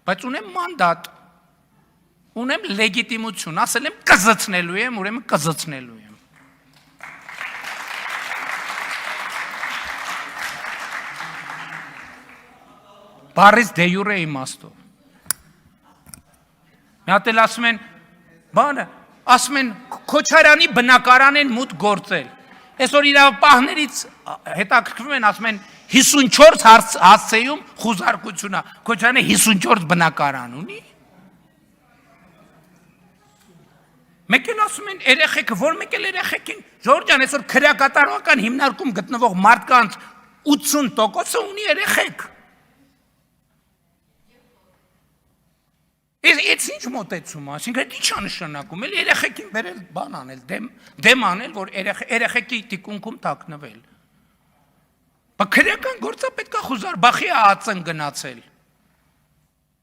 բայց ունեմ մանդատ, ունեմ լեգիտիմություն, ասել եմ կզծնելու եմ, ուրեմն կզծնելու եմ։ Բարից դե յուրե իմաստով։ Մի հատ էլ ասում են, բանը, ասում են Քոչարյանի բնակարան են մուտք գործել։ Այսօր իրավապահներից հետաքրքրվում են, ասում են 54 հասցեում խուզարկություն է, Քոչարյանը 54 բնակարան ունի։ Մեկ էլ ասում են երեխեքը, որ մեկ էլ երեխեքին, Ժորժ ջան, այսօր քրեակատարողական հիմնարկում գտնվող մարդկանց 80%-ը ունի երեխեք։ Այս ինչ մոտեցում է, այսինքն ինչ է նշանակում, էլ երեխեքին բերել բան անել, դեմ անել, որ երեխեքի տիկունքում թաքնվել։ Բա քրեական գործը պետք է խուզարբախի ածն գնացել։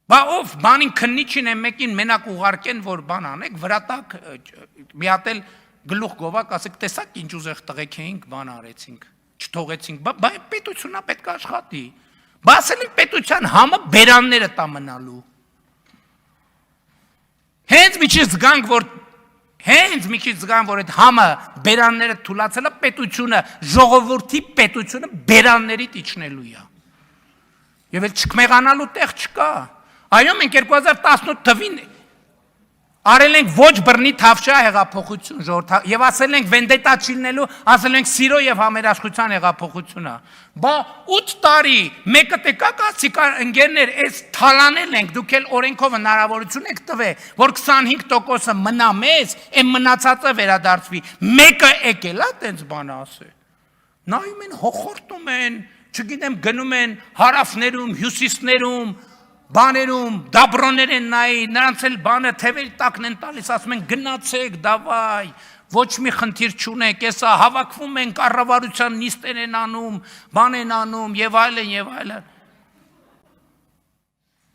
Բա ով բանին քննիչին է մեկին մենակ ուղարկեն, որ բան անեք, վրա տակ մի հատ էլ գլուխ գովակ, ասեք, տեսակ ինչ ուզեղ տղեկ էինք, բան արեցինք, չթողեցինք, բա պետությունն է պետք է աշխատի։ Բա ասել են պետության համը բերանները տա մնալու։ Հենց մի քիչ զգանք, որ այդ համը բերանները թուլացել է, պետությունը, ժողովրդի պետությունը բերաններից իջնելու է։ Եվ էլ չկմեղանալու տեղ չկա։ Այո, մենք 2018 թվին արել ենք ոչ բռնի թավշյա հեղափոխություն ժողովրդ եւ ասել ենք վենդետա չլինելու, ասել ենք սիրո եւ համերաշխության հեղափոխությունա։ Բա 8 տարի մեկը տեկակ ասիկա ընկերներ, այս թալանել ենք, դուք էլ օրենքով հնարավորություն եք տվել, որ 25%-ը մնա մեզ, այն մնացածը վերադարձվի։ Մեկը եկել է տենց բան ասել։ Նայում են, հոխորտում են, չգիտեմ, գնում են հարավներում, հյուսիսներում, բաներում, դաբրոներ են նայի, նրանց էլ բանը թևերի տակն են տալիս, ասում են գնացեք, դավայ, ոչ մի խնդիր չունեք, եսա հավաքվում են կառավարության նիստեր են անում, բան են անում եւ այլն եւ այլն։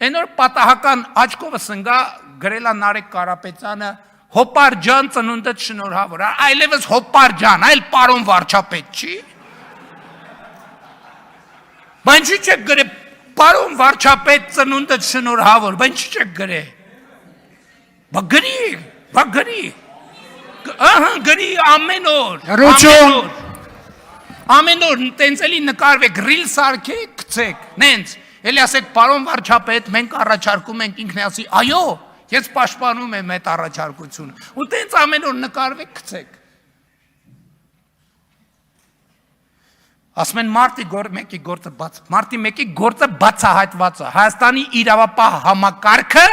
Այնօր պատահական աչքովս ընկա գրելա Նարեկ Կարապետյանը Հոպար ջան ծնունդդ շնորհավոր, այլևս Հոպար ջան, այլ պարոն վարչապետ չի։ Բայց չի չեք գրե պարոն վարչապետ ծնունդդ շնորհավոր, բայց չի չեք գրե։ Բա գրի։ Ահա գրի ամեն օր։ Լրություն։ Ամեն օր տենց էլի նկարվեք, ռիլ սարքեք, գցեք, նենց։ Էլի ասեք պարոն վարչապետ, մենք առաջարկում ենք ինքնիացի, այո, ես պաշտպանում եմ այդ առաջարկությունը։ Ու տենց ամեն օր նկարվեք, գցեք։ Ասում են մարտի մեկի գործը բացահայտված է։ Հայաստանի իրավապահ համակարգը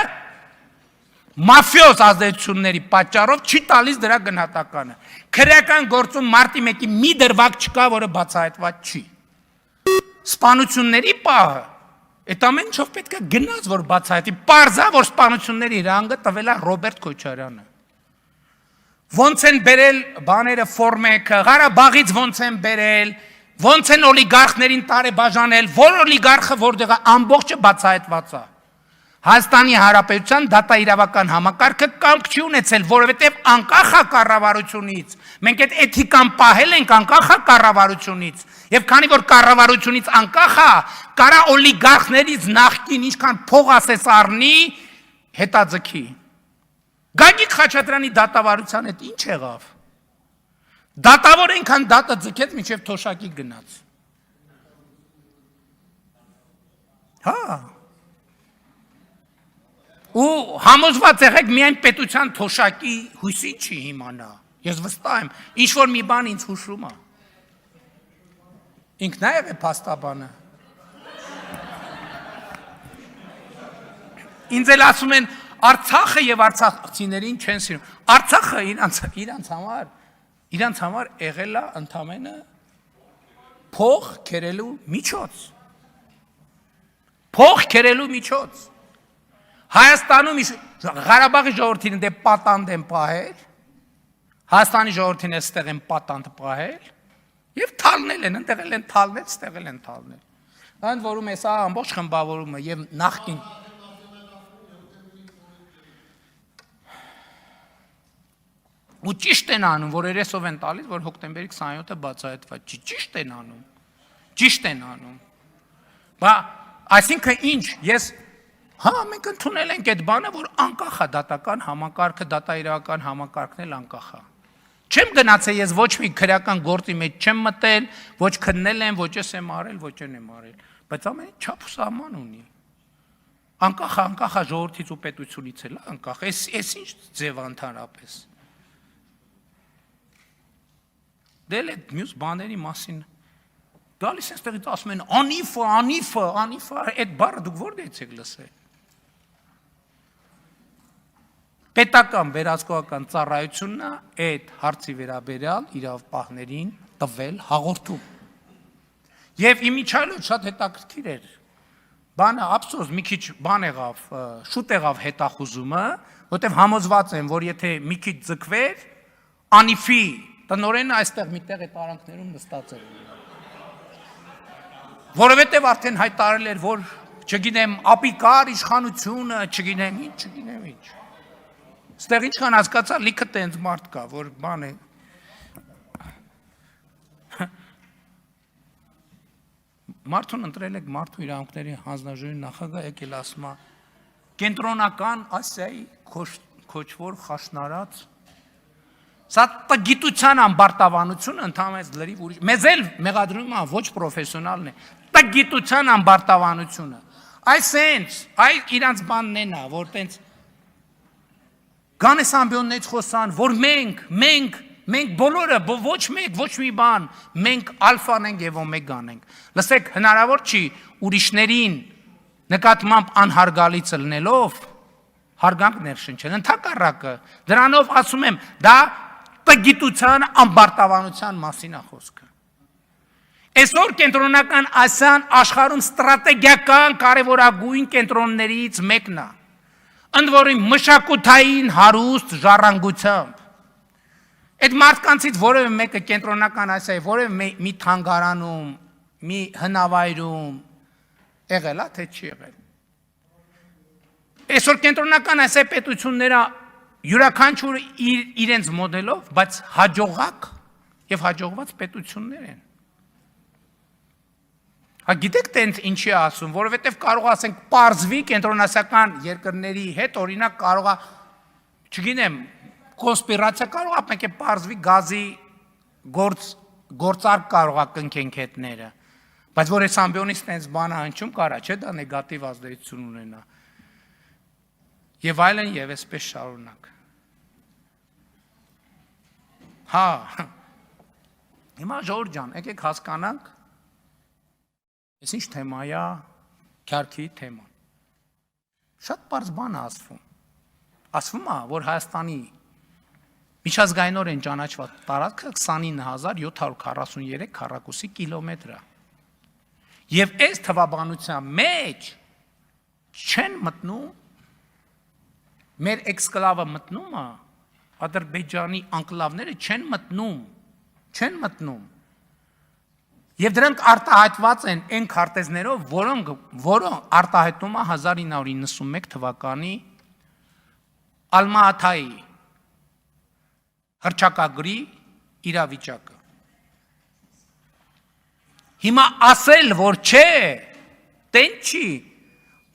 մաֆիոզ ազդեցությունների պատճառով չի տալիս դրա գնահատականը։ Քրեական գործում մարտի մեկի մի դրվագ չկա, որը բացահայտված չի։ Սպանությունների պահը այդ ամեն ինչով պետք է գնաց, որ բացահայտի։ Պարզա, որ սպանությունների հրանգը տվել է Ռոբերտ Քոչարյանը։ Ոնց են բերել բաները ֆորմեկը, Ղարաբաղից ոնց են բերել, ոնց են օլիգարխներին տարեբաժանել, որ օլիգարխը որտեղ է, ամբողջը բացահայտված է։ Հայաստանի Հանրապետության դատաիրավական համակարգը կամք չի ունեցել, որովհետև անկախ է կառավարությունից։ Մենք այդ էթիկան պահել ենք անկախ է կառավարությունից։ Եվ քանի որ կառավարությունից անկախ է, կարա օլիգարխներից նախկին ինչքան փող ասես առնի, հետաձգի։ Գագիկ Խաչատրյանի դատավարության հետ ինչ եղավ։ Դատավոր այնքան դատը ձգեց, մինչև թոշակի գնաց։ Հա։ Ու համոզված եղեք միայն պետության թոշակի հույսի չի իմանա։ Ես վստահ եմ, ինչ որ մի բան ինձ հուշում է։ Ինքնայև է փաստաբանը։ Ինձ էլ ասում են Արցախը եւ արցախցիներին չեն սիրում։ Արցախը իրանց համար եղել է ընդամենը փող քերելու միջոց։ Փող քերելու միջոց։ Հայաստանում Ղարաբաղի ժողովրդին դե պատանդ են պահել, Հայաստանի ժողովրդին էստեղ են պատանդ պահել եւ թալնել են, ընտեղել են թալնել, ստեղել են թալնել։ Ընդ որում էսա ամբողջ խմբավորումը եւ նախկին ու ճիշտ են անում, որ երեսով են տալիս, որ հոկտեմբերի 27-ը բացահայտված չի, ճիշտ են անում։ Բա այսինքն ինչ, ես հա մենք ընդունել ենք այդ բանը, որ անկախ է դատական համակարգը, դատաիրավական համակարգն էլ անկախ է։ Չեմ գնացել ես ոչ մի քրեական գործի մեջ չեմ մտել, ոչ քննել եմ, ոչ ես եմ արել, ոչ են եմ արել, բայց ամեն ինչ չափ ու սահման ունի։ Անկախ է ժողովրդից ու պետությունից էլ, անկախ։ Էս ինչ ձև ընդհանրապես։ Դել այդ մյուս բաների մասին գալիս են ստեղից ասում են անիֆը, այդ բառը դուք որտեղից եք լսել։ Պետական վերահսկողական ծառայությունն է այդ հարցի վերաբերյալ իրավապահներին տվել հաղորդում։ Եվ իմիջիայլոց շատ հետաքրքիր էր։ Բանը ափսոս մի քիչ բան եղավ, շուտ եղավ հետախուզումը, որտեղ համոզված եմ, որ եթե մի քիչ ձգվեր, անիֆի տնօրենը այստեղ միտեղ այդ արանքներում նստած էր։ Որովհետև արդեն հայտարարել էր, որ չգիտեմ, ապիկար իշխանությունը, չգիտեմ ինչ։ Ստեղ ինչքան հասկացա, լիքը տենց մարդ կա, որ բան է։ Մարդուն ընտրել եք մարդու իրավունքների հանձնաժողովի նախագահ, եկել ասում է կենտրոնական Ասիայի քոչվոր խաշնարած սա տգիտության ամբարտավանությունը ընդհանրապես լրիվ ուրիշ։ Մեզ էլ մեղադրում է ոչ պրոֆեսիոնալն է, տգիտության ամբարտավանությունը։ Այսենց, այդ իրանց բանն են, որ տենց Գանես ամբիոններից խոսան, որ մենք բոլորը, ոչ մեկ, ոչ մի բան, մենք ալֆան ենք և օմեգան ենք։ Լսեք, հնարավոր չի ուրիշներին նկատմամբ անհարգալից լնելով, հարգանք ներշնչել, ընդհակառակը, դրանով ասում եմ, դա տգիտության ամբարտավանության մասին է խոսքը։ Այսօր կենտրոնական Ասիան աշխարհում ստրատեգիական կարևորագույն կենտրոններից մեկն է։ Ընդ որում մշակութային հարուստ ժառանգությամբ։ Այդ մարդկանցից որևէ մեկը կենտրոնական Ասիայի որևէ մի թանգարանում, մի հնավայրում եղել է, թե չի եղել։ Այսօր կենտրոնական Ասիայի պետությունները յուրաքանչյուր իրենց մոդելով, բայց հաջողակ եւ հաջողված պետություններ են։ Հա գիտեք տենց ինչի է ասում, որովհետեւ կարող ասենք պարզվի կենտրոնասիական երկրների հետ օրինակ կարող է, չգիտեմ, կոնսպիրացիա կարող է մեկ է պարզվի գազի գործարք կարող է կնքենք հետները, բայց որ այս ամբիոնից տենց բանը հնչում կարա, չէ՞ դա նեգատիվ ազդեցություն ունենա։ Եվ այլն եւ այսպես շարունակ։ Հա։ Հիմա Ժորժ ջան, եկեք հասկանանք, այս ինչ թեմա է, քյարքի թեման։ Շատ բարձ բան է ասվում։ Ասվում է, որ Հայաստանի միջազգայինորեն ճանաչված տարածքը 29743 քառակուսի կիլոմետր է։ Եվ այս թվաբանության մեջ չեն մտնում մեր էքսկլավը մտնում է, Ադրբեջանի անկլավները չեն մտնում։ Եվ դրանք արտահայտված են այն քարտեզներով, որոնք արտահայտում է 1991 թվականի Ալմա-Աթայի հռչակագրի իրավիճակը։ Հիմա ասել, որ չէ, տեն չի,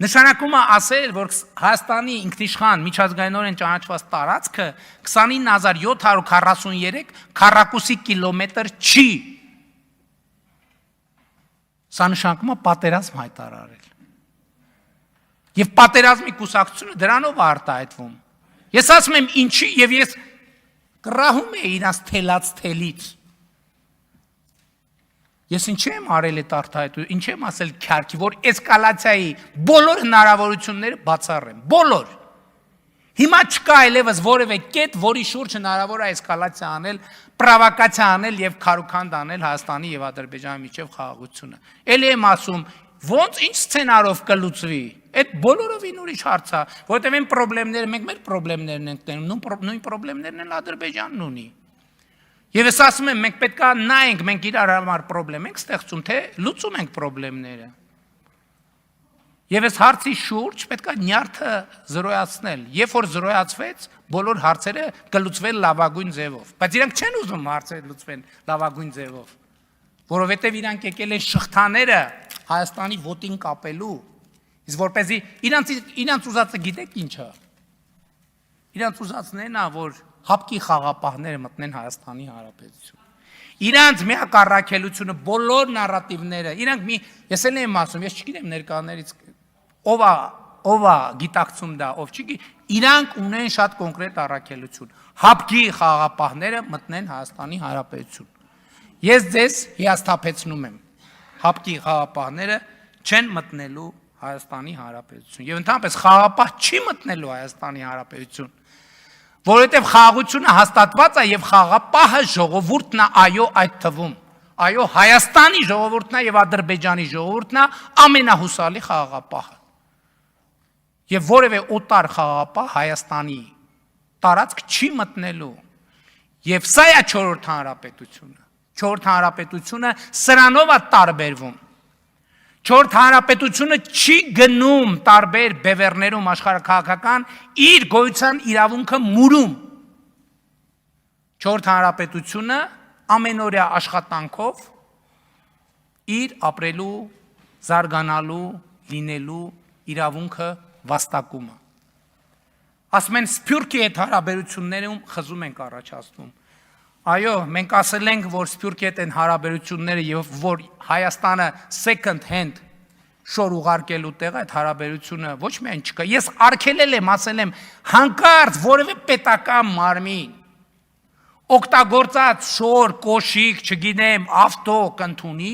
նշանակում է ասել, որ Հայաստանի ինքնիշխան միջազգայինորեն ճանաչված տարածքը 29743 քառակուսի կիլոմետր չի։ Սա նշանակում է պատերազմ հայտարարել։ Եվ պատերազմի կուսակցությունը դրանով է արտահայտվում։ Ես ասում եմ ինչի եւ ես կռահում եմ իրանց թելած թելից։ Ես ինչ եմ արել այդ արտահայտությունը, ինչ եմ ասել քյարքի, որ էսկալացիայի բոլոր հնարավորությունները բացառեմ, բոլոր։ Հիմա չկա այլևս որևէ կետ, որի շուրջ հնարավոր է էսկալացիա անել, պրովոկացիա անել եւ քարոքանդ անել Հայաստանի եւ Ադրբեջանի միջև խաղաղությունը։ Էլի եմ ասում, ոնց ինչ սցենարով կլուծվի։ Այդ բոլորովին ուրիշ հարց է, որովհետեւ այն խնդիրները մենք մեր խնդիրներն ենք տենում, նույն խնդիրներն էլ Ադրբեջանն ունի։ Եվ ես ասում եմ, մենք պետք է նայենք, մենք իրար համար խնդրեմ ենք ստեղծում, թե լուծում ենք խնդիրները։ Եվ այս հարցի շուրջ պետք է նյարդը զրոյացնել։ Երբ որ զրոյացվեց, բոլոր հարցերը կլուծվեն լավագույն ձևով։ Բայց իրանք չեն ուզում հարցերը լուծվեն լավագույն ձևով, որովհետև իրանք եկել են շղթաները Հայաստանի ոտին կապելու, իսկ որպեսզի իրանց ուզածը գիտեք ինչ է։ Իրանց ուզածն է նա, որ հապկի խաղապահները մտնեն Հայաստանի Հանրապետություն։ Իրանց միակ առաքելությունը, բոլոր նարատիվները, իրանք ես էլ եմ ասում, ես չգիտեմ ներկաներից ով է գիտակցում դա, ով չի, իրանք ունեն շատ կոնկրետ առաքելություն։ Հապկի խաղապահները մտնեն Հայաստանի Հանրապետություն։ Ես ձեզ հիասթափեցնում եմ, հապկի խաղապահները չեն մտնելու Հայաստանի Հանրապետություն։ Եվ ընդհանրապես խաղապահ չի մտնելու Հայաստանի Հանրապետություն, որովհետև խաղաղությունը հաստատված է եւ խաղապահը ժողովուրդն է, այո, այդ թվում։ Այո, Հայաստանի ժողովուրդն է եւ Ադրբեջանի ժողովուրդն է ամենահուսալի խաղաղապահը։ Եվ որևէ օտար խաղաղապահ Հայաստանի տարածք չի մտնելու։ Եվ սա է 4-րդ հանրապետությունը։ 4-րդ հանրապետությունը սրանով է տարբերվում։ 4-րդ հանրապետությունը չի գնում տարբեր բևեռներում աշխարհաքաղաքական իր գոյության իրավունքը մուրում։ 4-րդ հանրապետությունը ամենօրյա աշխատանքով իր ապրելու, զարգանալու, լինելու իրավունքը վաստակում է։ Ասում են Սփյուռքի հետ հարաբերություններում խզում ենք առաջացնում։ Այո, մենք ասել ենք, որ Սփյուռքի հետ են հարաբերությունները եւ որ Հայաստանը second hand շոր ուղարկելու տեղ այդ հարաբերությունը ոչ միայն չկա։ Ես արգելել եմ, ասել եմ, հանկարծ որևէ պետական մարմին օգտագործած շոր, կոշիկ, չգիտեմ, ավտո կընդունի,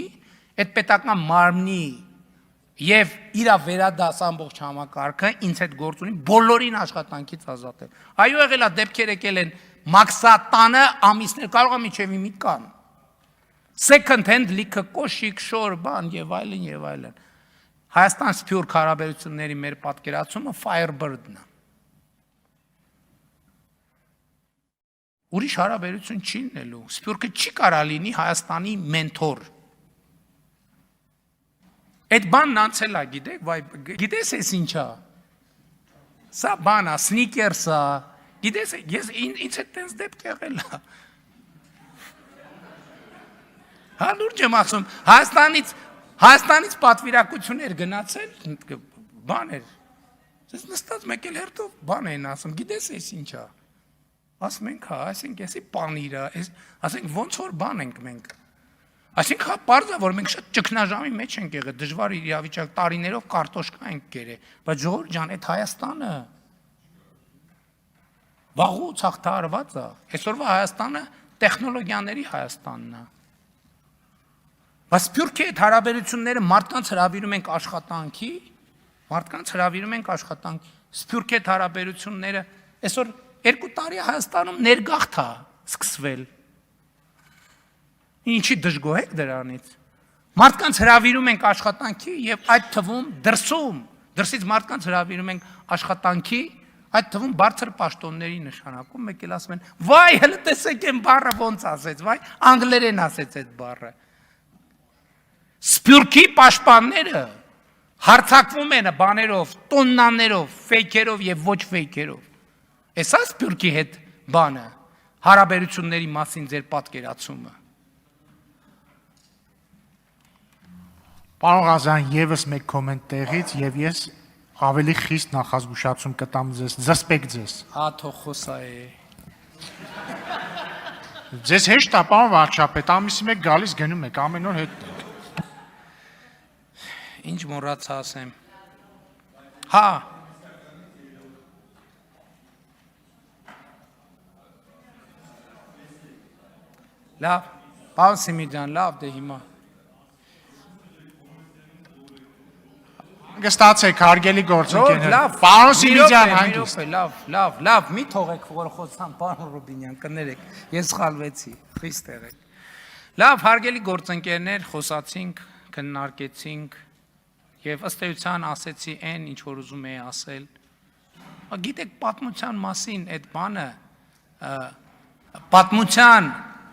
այդ պետական մարմնի եւ իր վերադաս ամբողջ համակարգը ինձ հետ գործ ունի բոլորին աշխատանքից ազատել։ Այո, եղել է դեպքեր եկել են մաքսատանը ամիսներ կարող է միջև մի կան։ Second hand լիքը կոշիկ, շոր, բան եւ այլն եւ այլն։ Հայաստան-Սփյուռք հարաբերությունների մեր պատկերացումը Firebird-ն է։ ուրիշ հարաբերություն չի լինելու։ Սփյուռքը չի կարա լինի Հայաստանի մենթոր։ Այդ բանն անցել է, գիտեք, վայ, գիտես էս ինչա։ Սա բանա, սնիկերսա, գիտես, ես ինձ հետ տենց դեպք եղել է։ Հա լուրջ եմ ասում, Հայաստանից պատվիրակություններ գնացել, բաներ։ Ես նստած մեկ էլ հերթով բան են ասում, գիտես էս ինչա։ Ասում ենք, հա, այսինք էսի պանիրը, ասենք ոնց որ բան ենք մենք։ Այսինք հա պարզ է, որ մենք շատ ճգնաժամի մեջ ենք եղել, դժվար իրավիճակ, տարիներով կարտոշկա ենք կերել, բայց ժողովուրդ ջան, այդ Հայաստանը վաղուց հաղթահարված է։ Այսօրվա Հայաստանը տեխնոլոգիաների Հայաստանն է։ Բայց Սփյուռքի այդ հարաբերությունները մարդկանց հրավիրում ենք աշխատանքի, Սփյուռքի այդ հարաբերությունները այսօր 2 տարի Հայաստանում ներգաղթ է սկսվել։ Ինչի դժգոհ եք դրանից։ Մարդկանց հրավիրում ենք աշխատանքի եւ այդ թվում դրսից մարդկանց հրավիրում ենք աշխատանքի, այդ թվում բարձր պաշտոնների նշանակում, մեկ էլ ասում են, վայ, հələ տեսեք այն բառը ոնց ասեց, վայ, անգլերեն ասեց այդ բառը։ Սփյուռքի պաշտպանները հարցակվում են բաներով, տոննաներով, ֆեյքերով եւ ոչ ֆեյքերով։ Էսա Սփյուռքի հետ բանը, հարաբերությունների մասին ձեր պատկերացումը։ Պարոն Ղազարյան, եւս մեկ կոմենտ տեղից եւ ես ավելի խիստ նախազգուշացում կտամ ձեզ, զսպեք ձեզ։ Հա թող խոսա է։ Ձեզ հեշտ է, պարոն վարչապետ, ամիսի մեկ գալիս գնում եք, ամեն օր հետ եք։ Ինչ մոռացա ասեմ։ Հա։ Լավ, պարոն Սիմիդյան, լավ դե հիմա։ Գստացեք, հարգելի գործընկերներ։ Լավ, պարոն Սիմիդյան, հանգիստ։ Լավ, մի թողեք, որ խոսամ, պարոն Ռուբինյան, կներեք, ես սխալվեցի, խիստ եղեք։ Լավ, հարգելի գործընկերներ, խոսացինք, քննարկեցինք եւ ըստ էության ասեցի այն, ինչ որ ուզում էի ասել։ Գիտեք, պատմության մասին այդ բանը, պատմության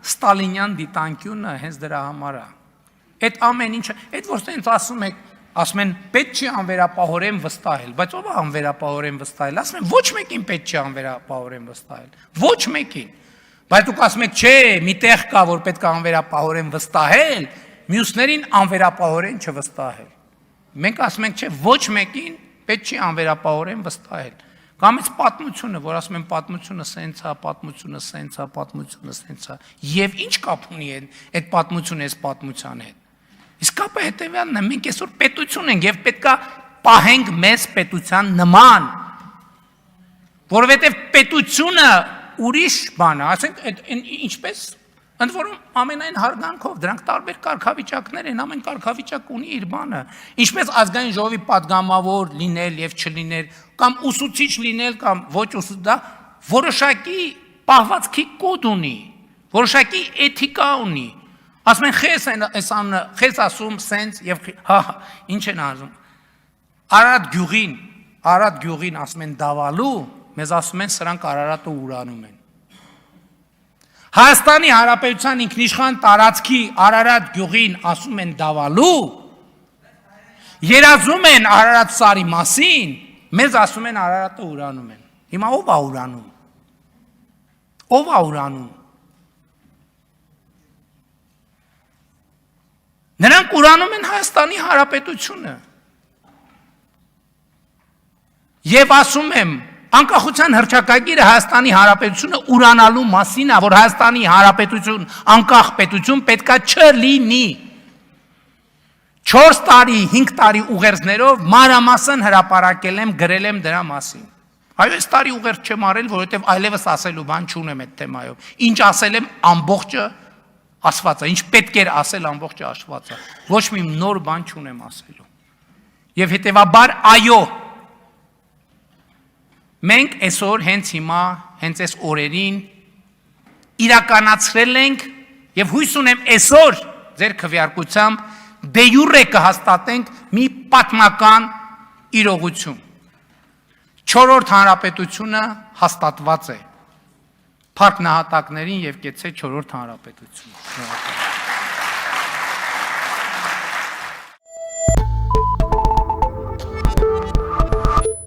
ստալինյան դիտանկյունը հենց դրա համար է։ Այդ ամեն ինչը, այդ որ sense ասում են պետք չի անվերապահորեն վստահել, բայց ով է անվերապահորեն վստահել, ասում են ոչ մեկին պետք չի անվերապահորեն վստահել, ոչ մեկին, բայց դուք ասում եք չէ, մի տեղ կա, որ պետք է անվերապահորեն վստահել, մյուսներին անվերապահորեն չվստահել, մենք ասում ենք չէ, ոչ մեկին պետք չի անվերապահորեն վստահել, կամ այս պատմությունը, որ ասում են պատմությունը սենց է, պատմությունը սենց է, պատմությունը սենց է, եւ ինչ կապ ունի այդ պատմությունը այս պատմության հետ։ Իսկ կապը հետևյալն է, մենք այսօր պետություն ենք եւ պետքա պահենք մեզ պետության նման, որովհետեւ պետությունը ուրիշ բան է, ասենք ինչպես ընդ որում ամենայն հարգանքով դրանք տարբեր կարգավիճակներ են, ամեն կարգավիճակ ունի իր բանը, ինչպես ազգային ժողովի падգամավոր լինել եւ չլինել, կամ ուսուցիչ լինել կամ ոչ ուսուցիչ, դա որոշակի պահվածքի կոդ ունի, որոշակի էթիկա ունի։ Ասում են խես ասում սենց եւ հա ինչ են ասում Արարատ գյուղին ասում են դավալու, մեզ ասում են սրանք Արարատը ուրանում են։ Հայաստանի Հանրապետության ինքնիշխան տարածքի Արարատ գյուղին ասում են դավալու, երազում են Արարատ սարի մասին, մեզ ասում են Արարատը ուրանում են։ Հիմա ով է ուրանում։ Ով է ուրանում։ Նրանք ուրանում են Հայաստանի Հանրապետությունը։ Եվ ասում եմ, անկախության հռչակագիրը Հայաստանի Հանրապետությունը ուրանալու մասին է, որ Հայաստանի Հանրապետություն անկախ պետություն պետքա չլինի։ 4 տարի, 5 տարի ուղերձներով մանրամասն հրապարակել եմ, գրել եմ դրա մասին։ Այո, այս տարի ուղերձ չեմ արել, որովհետև այլևս ասելու բան չունեմ այդ թեմայով։ Ինչ ասել եմ, ամբողջը ասված է, ինչ պետք էր ասել ամբողջը ասված է, ոչ մի նոր բան չունեմ ասելու։ Եվ հետևաբար այո, մենք այսօր հենց հիմա, հենց այս օրերին իրականացրել ենք եւ հույս ունեմ այսօր ձեր քվեարկությամբ դե յուրե կհաստատենք մի պատմական իրողություն։ 4-րդ հանրապետությունը հաստատված է։ փառք նահատակներին եւ կեցցե 4-րդ հանրապետություն։ Շնորհակալ եմ։